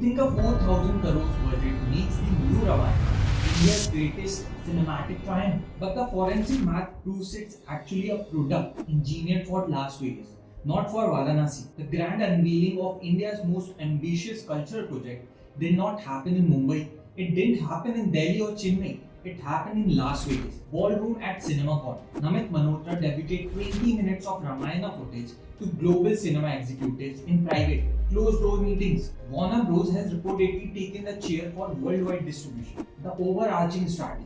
think a 4,000 crores budget makes the new Ramayana India's greatest cinematic triumph? But the forensic math proves it's actually a product engineered for Las Vegas, not for Varanasi. The grand unveiling of India's most ambitious cultural project did not happen in Mumbai. It didn't happen in Delhi or Chennai. It happened in Las Vegas, ballroom at CinemaCon. Namit Malhotra debuted 20 minutes of Ramayana footage to global cinema executives in private, closed-door meetings. Warner Bros. Has reportedly taken the chair for worldwide distribution. The overarching strategy: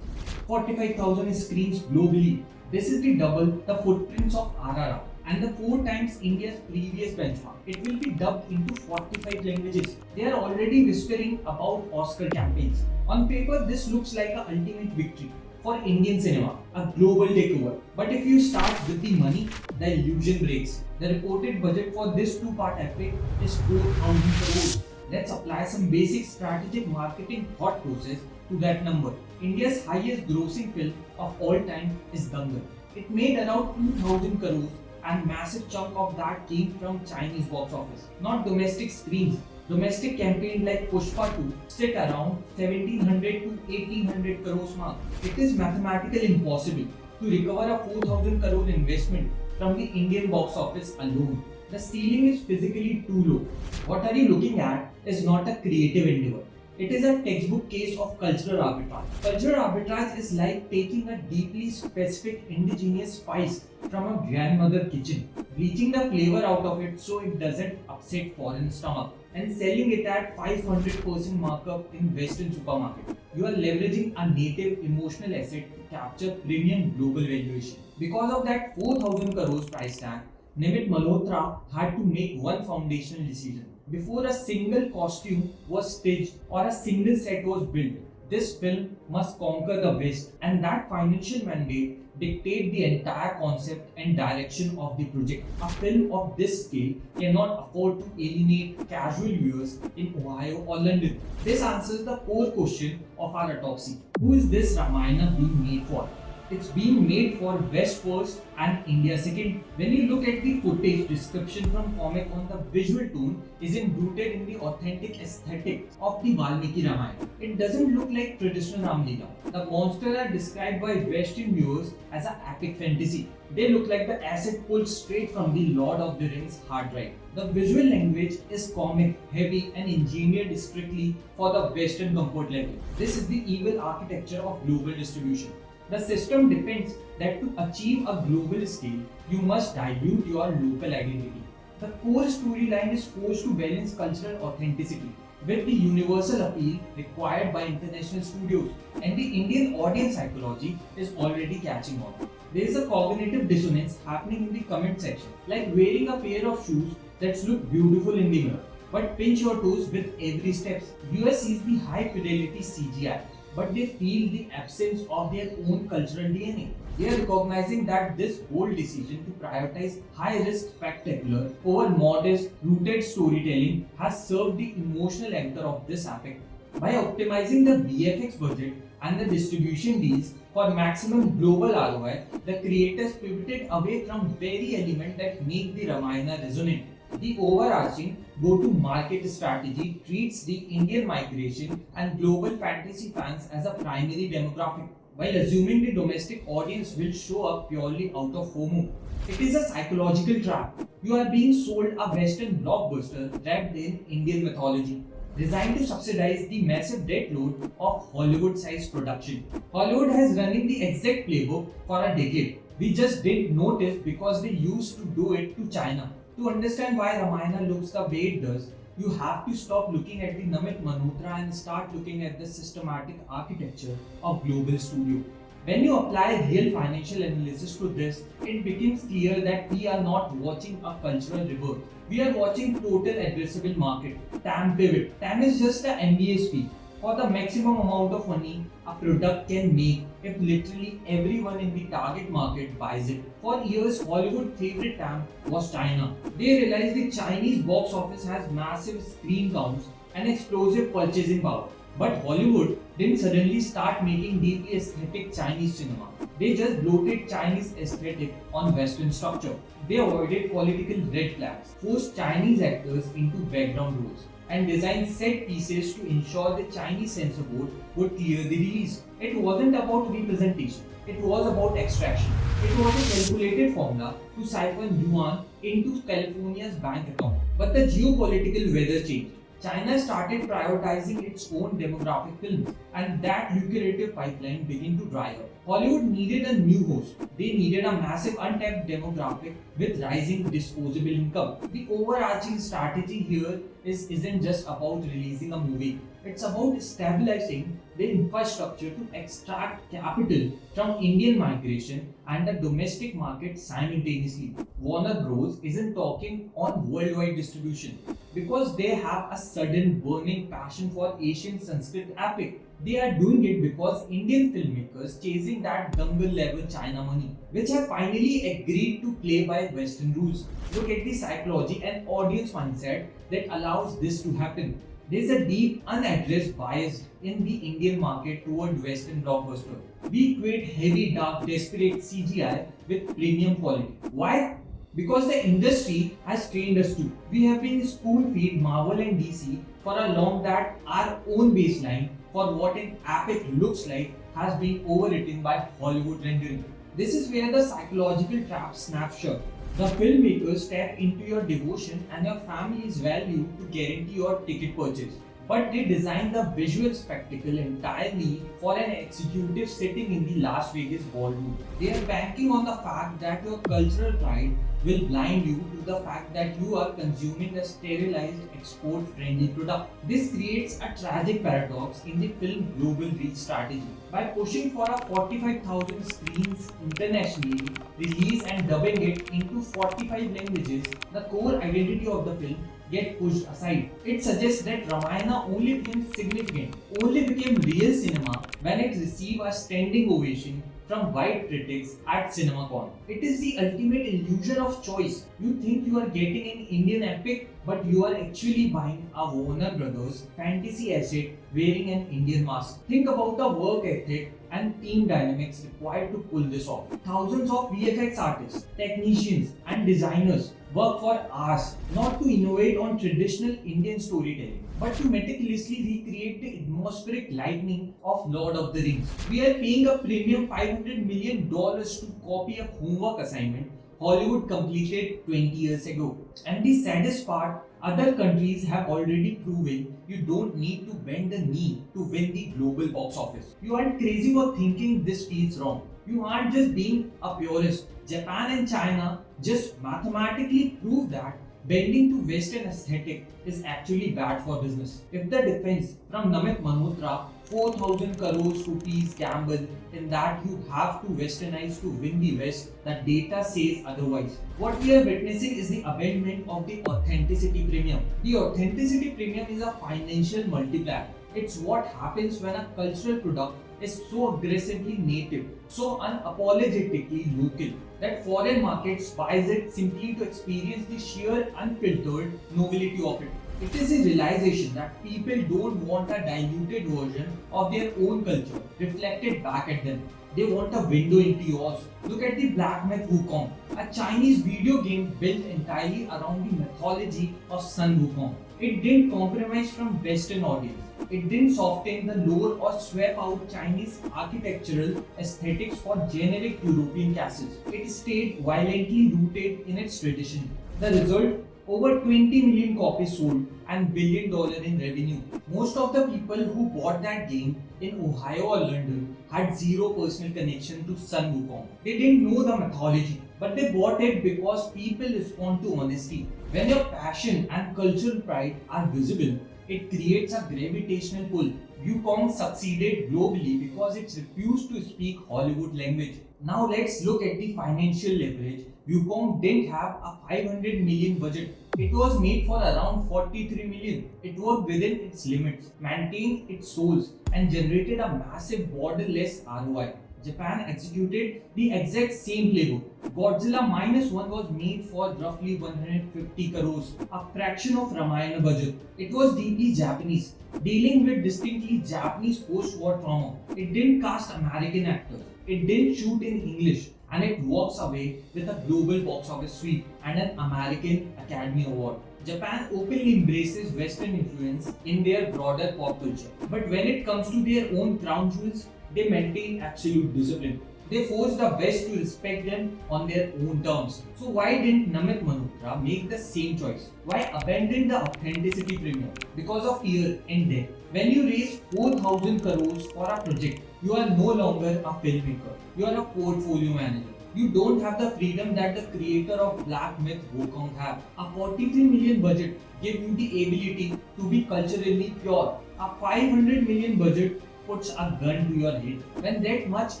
45,000 screens globally. This is the double the footprints of RRR and the 4 times India's previous benchmark. It will be dubbed into 45 languages. They are already whispering about Oscar campaigns. On paper, this looks like an ultimate victory for Indian cinema, a global takeover. But if you start with the money, the illusion breaks. The reported budget for this 2-part epic is 4,000 crores. Let's apply some basic strategic marketing thought process to that number. India's highest grossing film of all time is Dangal. It made around 2,000 crores, and massive chunk of that came from Chinese box office, not domestic screens. Domestic campaigns like Pushpa 2 sit around 1700 to 1800 crores mark. It is mathematically impossible to recover a 4,000 crore investment from the Indian box office alone. The ceiling is physically too low. What are you looking at is not a creative endeavor. It is a textbook case of cultural arbitrage. Cultural arbitrage is like taking a deeply specific indigenous spice from a grandmother kitchen, bleaching the flavor out of it so it doesn't upset foreign stomach, and selling it at 500% markup in Western supermarket. You are leveraging a native emotional asset to capture premium global valuation. Because of that 4,000 crores price tag, Namit Malhotra had to make one foundational decision. Before a single costume was staged or a single set was built, this film must conquer the West, and that financial mandate dictate the entire concept and direction of the project. A film of this scale cannot afford to alienate casual viewers in Ohio or London. This answers the core question of our autopsy. Who is this Ramayana being made for? It's being made for West first and India second. When you look at the footage description from Comic Con, the visual tone isn't rooted in the authentic aesthetic of the Valmiki Ramayana. It doesn't look like traditional Ramlila. The monsters are described by Western viewers as an epic fantasy. They look like the asset pulled straight from the Lord of the Rings hard drive. The visual language is comic, heavy, and engineered strictly for the Western comfort level. This is the evil architecture of global distribution. The system depends that to achieve a global scale, you must dilute your local identity. The core storyline is forced to balance cultural authenticity with the universal appeal required by international studios, and the Indian audience psychology is already catching on. There is a cognitive dissonance happening in the comment section, like wearing a pair of shoes that look beautiful in the mirror, but pinch your toes with every step. US sees the high fidelity CGI, but they feel the absence of their own cultural DNA. They are recognizing that this bold decision to prioritize high-risk spectacular over modest, rooted storytelling has served the emotional anchor of this epic. By optimizing the VFX budget and the distribution deals for maximum global ROI, the creators pivoted away from very elements that make the Ramayana resonant. The overarching go-to-market strategy treats the Indian migration and global fantasy fans as a primary demographic, while assuming the domestic audience will show up purely out of FOMO. It is a psychological trap. You are being sold a Western blockbuster wrapped in Indian mythology, designed to subsidize the massive debt load of Hollywood-sized production. Hollywood has running the exact playbook for a decade. We just didn't notice because they used to do it to China. To understand why Ramayana looks the way it does, you have to stop looking at the Namit Malhotra and start looking at the systematic architecture of global studio. When you apply real financial analysis to this, it becomes clear that we are not watching a cultural rebirth. We are watching total addressable market, TAM pivot. TAM is just the MBA speak for the maximum amount of money a product can make if literally everyone in the target market buys it. For years, Hollywood's favorite TAM was China. They realized the Chinese box office has massive screen counts and explosive purchasing power. But Hollywood didn't suddenly start making deeply aesthetic Chinese cinema. They just bloated Chinese aesthetic on Western structure. They avoided political red flags, forced Chinese actors into background roles, and designed set pieces to ensure the Chinese censor board would clear the release. It wasn't about representation, it was about extraction. It was a calculated formula to siphon yuan into California's bank account. But the geopolitical weather changed. China started prioritizing its own demographic films, and that lucrative pipeline began to dry up. Hollywood needed a new host. They needed a massive untapped demographic with rising disposable income. The overarching strategy here isn't just about releasing a movie. It's about stabilizing the infrastructure to extract capital from Indian migration and the domestic market simultaneously. Warner Bros. Isn't talking on worldwide distribution because they have a sudden burning passion for Asian Sanskrit epic. They are doing it because Indian filmmakers chasing that Dangal level China money, which have finally agreed to play by Western rules. Look at the psychology and audience mindset that allows this to happen. There is a deep unaddressed bias in the Indian market toward Western blockbuster. We equate heavy, dark, desperate CGI with premium quality. Why? Because the industry has trained us to. We have been spoon-feed Marvel and DC for a long that our own baseline for what an epic looks like has been overwritten by Hollywood rendering. This is where the psychological trap snaps shut. The filmmakers tap into your devotion and your family's value to guarantee your ticket purchase. But they design the visual spectacle entirely for an executive sitting in the Las Vegas ballroom. They are banking on the fact that your cultural pride will blind you to the fact that you are consuming a sterilized export-friendly product. This creates a tragic paradox in the film global reach strategy. By pushing for a 45,000 screens internationally, release and dubbing it into 45 languages, the core identity of the film get pushed aside. It suggests that Ramayana only became significant, only became real cinema when it received a standing ovation from white critics at CinemaCon. It is the ultimate illusion of choice. You think you are getting an Indian epic, but you are actually buying a Warner Brothers fantasy asset wearing an Indian mask. Think about the work ethic and team dynamics required to pull this off. Thousands of VFX artists, technicians, and designers work for hours not to innovate on traditional Indian storytelling, but to meticulously recreate the atmospheric lighting of Lord of the Rings. We are paying a premium $500 million to copy a homework assignment Hollywood completed 20 years ago. And the saddest part, other countries have already proven you don't need to bend the knee to win the global box office. You aren't crazy for thinking this feels wrong. You aren't just being a purist. Japan and China just mathematically prove that bending to Western aesthetic is actually bad for business. If the defense from Namit Malhotra 4,000 crores rupees gamble in that you have to westernize to win the West, the data says otherwise. What we are witnessing is the abandonment of the authenticity premium. The authenticity premium is a financial multiplier. It's what happens when a cultural product is so aggressively native, so unapologetically local, that foreign markets buys it simply to experience the sheer unfiltered novelty of it. It is a realization that people don't want a diluted version of their own culture reflected back at them. They want a window into yours. Look at the Black Myth Wukong, a Chinese video game built entirely around the mythology of Sun Wukong. It didn't compromise from Western audience. It didn't soften the lore or swap out Chinese architectural aesthetics for generic European castles. It stayed violently rooted in its tradition. The result? Over 20 million copies sold and $1 billion in revenue. Most of the people who bought that game in Ohio or London had zero personal connection to Sun Wukong. They didn't know the mythology, but they bought it because people respond to honesty. When your passion and cultural pride are visible, it creates a gravitational pull. Wukong succeeded globally because it refused to speak Hollywood language. Now let's look at the financial leverage. Wukong didn't have a 500 million budget. It was made for around 43 million. It worked within its limits, maintained its souls, and generated a massive borderless ROI. Japan executed the exact same playbook. Godzilla -1 was made for roughly 150 crores, a fraction of Ramayana budget. It was deeply Japanese, dealing with distinctly Japanese post-war trauma. It didn't cast American actors. It didn't shoot in English. And it walks away with a global box office sweep and an American Academy Award. Japan openly embraces Western influence in their broader pop culture. But when it comes to their own crown jewels, they maintain absolute discipline. They force the West to respect them on their own terms. So why didn't Namit Malhotra make the same choice? Why abandon the authenticity premium? Because of fear and debt. When you raise 4,000 crores for a project, you are no longer a filmmaker. You are a portfolio manager. You don't have the freedom that the creator of Black Myth Wukong have. A 43 million budget gives you the ability to be culturally pure. A 500 million budget puts a gun to your head. When that much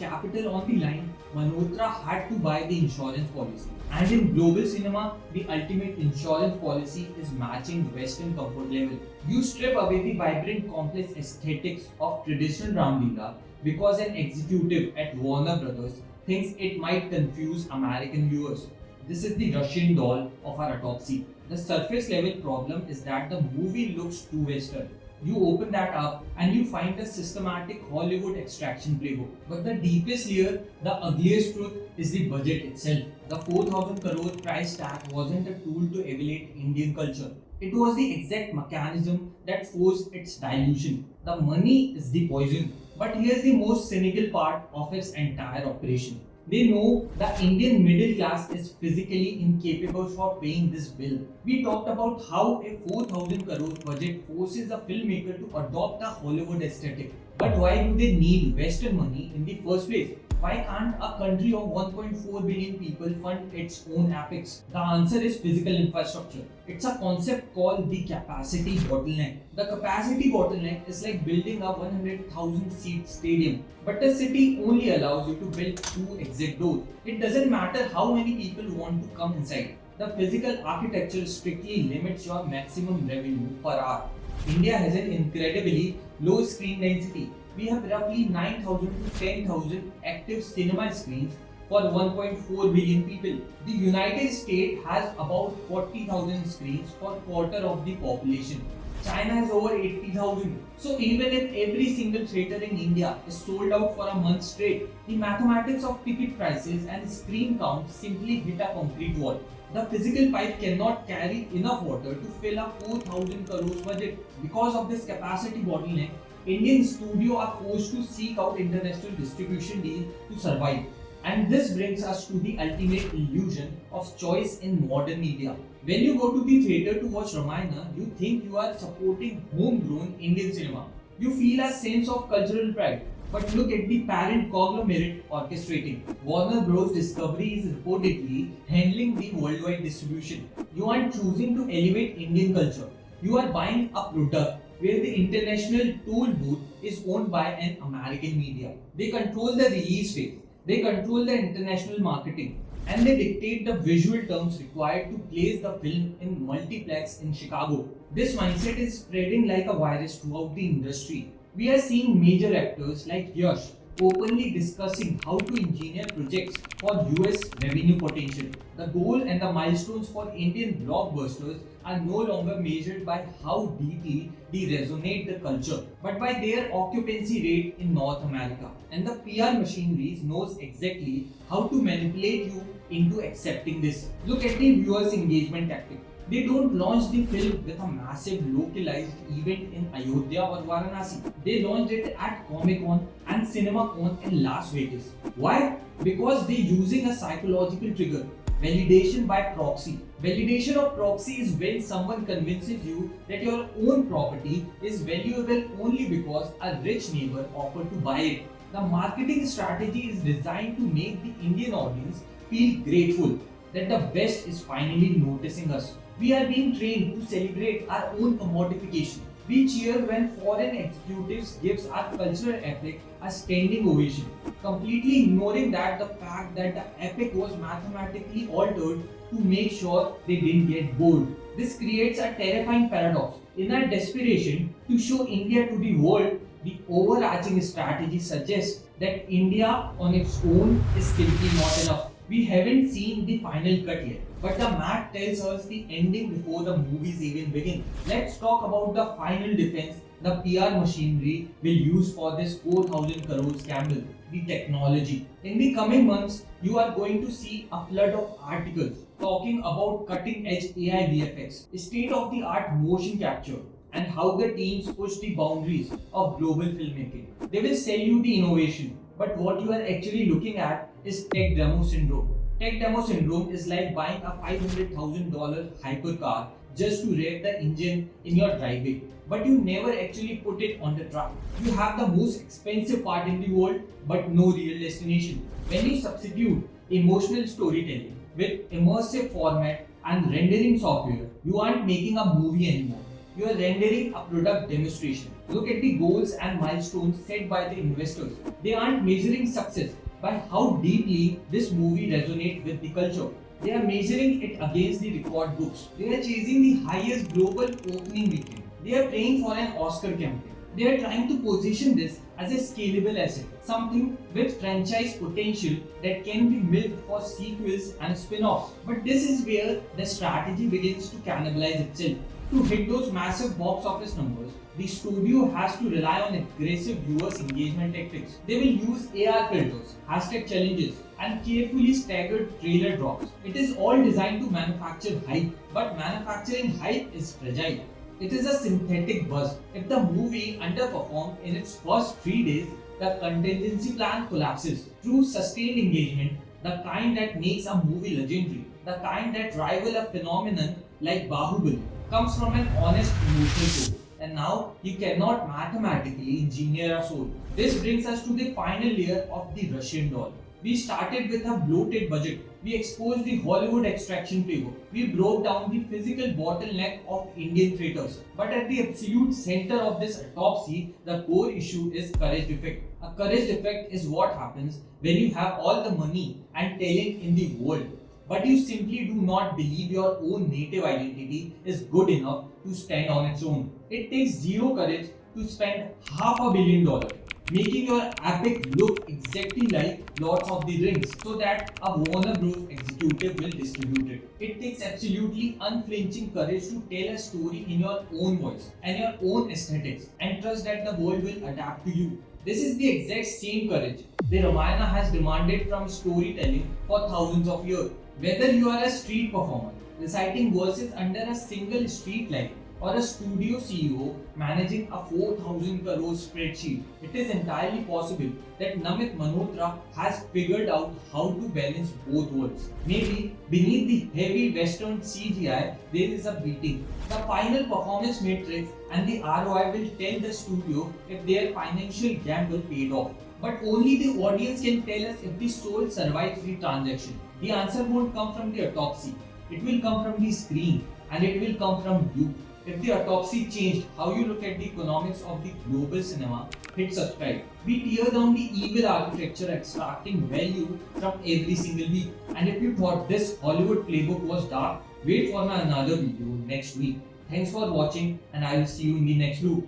capital on the line, Malhotra had to buy the insurance policy. And in global cinema, the ultimate insurance policy is matching Western comfort level. You strip away the vibrant, complex aesthetics of traditional Ramlila because an executive at Warner Brothers thinks it might confuse American viewers. This is the Russian doll of our autopsy. The surface level problem is that the movie looks too Western. You open that up and you find a systematic Hollywood extraction playbook. But the deepest layer, the ugliest truth, is the budget itself. The 4,000 crore price tag wasn't a tool to evaluate Indian culture. It was the exact mechanism that forced its dilution. The money is the poison. But here's the most cynical part of its entire operation. They know the Indian middle class is physically incapable for paying this bill. We talked about how a 4,000 crore budget forces a filmmaker to adopt a Hollywood aesthetic. But why do they need Western money in the first place? Why can't a country of 1.4 billion people fund its own epics? The answer is physical infrastructure. It's a concept called the capacity bottleneck. The capacity bottleneck is like building a 100,000 seat stadium, but the city only allows you to build 2 exit doors. It doesn't matter how many people want to come inside. The physical architecture strictly limits your maximum revenue per hour. India has an incredibly low screen density. We have roughly 9,000 to 10,000 active cinema screens for 1.4 billion people. The United States has about 40,000 screens for quarter of the population. China has over 80,000. So even if every single theatre in India is sold out for a month straight, the mathematics of ticket prices and screen count simply hit a concrete wall. The physical pipe cannot carry enough water to fill a 4,000 crores budget. Because of this capacity bottleneck, Indian studios are forced to seek out international distribution deals to survive. And this brings us to the ultimate illusion of choice in modern media. When you go to the theatre to watch Ramayana, you think you are supporting homegrown Indian cinema. You feel a sense of cultural pride. But look at the parent conglomerate orchestrating. Warner Bros. Discovery is reportedly handling the worldwide distribution. You aren't choosing to elevate Indian culture. You are buying a product where the international toll booth is owned by an American media. They control the release date, they control the international marketing, and they dictate the visual terms required to place the film in multiplex in Chicago. This mindset is spreading like a virus throughout the industry. We are seeing major actors like Yash openly discussing how to engineer projects for US revenue potential. The goal and the milestones for Indian blockbusters are no longer measured by how deeply they resonate the culture, but by their occupancy rate in North America. And the PR machinery knows exactly how to manipulate you into accepting this. Look at the viewers' engagement tactic. They don't launch the film with a massive localized event in Ayodhya or Varanasi. They launched it at Comic Con and CinemaCon in Las Vegas. Why? Because they're using a psychological trigger. Validation by proxy. Validation of proxy is when someone convinces you that your own property is valuable only because a rich neighbor offered to buy it. The marketing strategy is designed to make the Indian audience feel grateful that the West is finally noticing us. We are being trained to celebrate our own commodification. We cheer when foreign executives gives our cultural epic a standing ovation, completely ignoring that the fact that the epic was mathematically altered to make sure they didn't get bored. This creates a terrifying paradox. In our desperation to show India to the world, the overarching strategy suggests that India on its own is simply not enough. We haven't seen the final cut yet, but the map tells us the ending before the movies even begin. Let's talk about the final defense the PR machinery will use for this 4,000 crores gamble, the technology. In the coming months, you are going to see a flood of articles talking about cutting edge AI VFX, state of the art motion capture, and how the teams push the boundaries of global filmmaking. They will sell you the innovation, but what you are actually looking at is tech demo syndrome. Tech demo syndrome is like buying a $500,000 hypercar just to rev the engine in your driveway, but you never actually put it on the track. You have the most expensive part in the world, but no real destination. When you substitute emotional storytelling with immersive format and rendering software, you aren't making a movie anymore. You are rendering a product demonstration. Look at the goals and milestones set by the investors. They aren't measuring success by how deeply this movie resonates with the culture. They are measuring it against the record books. They are chasing the highest global opening weekend. They are playing for an Oscar campaign. They are trying to position this as a scalable asset, something with franchise potential that can be milked for sequels and spin-offs. But this is where the strategy begins to cannibalize itself. To hit those massive box office numbers, the studio has to rely on aggressive viewers engagement tactics. They will use AR filters, hashtag challenges, and carefully staggered trailer drops. It is all designed to manufacture hype, but manufacturing hype is fragile. It is a synthetic buzz. If the movie underperforms in its first 3 days, the contingency plan collapses. True sustained engagement, the kind that makes a movie legendary, the kind that rival a phenomenon like Bahubali, comes from an honest emotional core. And now you cannot mathematically engineer a soul. This brings us to the final layer of the Russian doll. We started with a bloated budget. We exposed the Hollywood extraction playbook. We broke down the physical bottleneck of Indian theatres. But at the absolute center of this autopsy, the core issue is courage defect. A courage defect is what happens when you have all the money and talent in the world, but you simply do not believe your own native identity is good enough to stand on its own. It takes zero courage to spend $500 million making your epic look exactly like Lord of the Rings so that a Warner Bros. Executive will distribute it. It takes absolutely unflinching courage to tell a story in your own voice and your own aesthetics and trust that the world will adapt to you. This is the exact same courage the Ramayana has demanded from storytelling for thousands of years. Whether you are a street performer reciting verses under a single street light or a studio CEO managing a 4,000 crore spreadsheet, it is entirely possible that Namit Malhotra has figured out how to balance both worlds. Maybe beneath the heavy Western CGI, there is a beating. The final performance matrix and the ROI will tell the studio if their financial gamble paid off. But only the audience can tell us if the soul survives the transaction. The answer won't come from the autopsy. It will come from the screen, and it will come from you. If the autopsy changed how you look at the economics of the global cinema, hit subscribe. We tear down the evil architecture extracting value from every single week. And if you thought this Hollywood playbook was dark, wait for my another video next week. Thanks for watching, and I will see you in the next loop.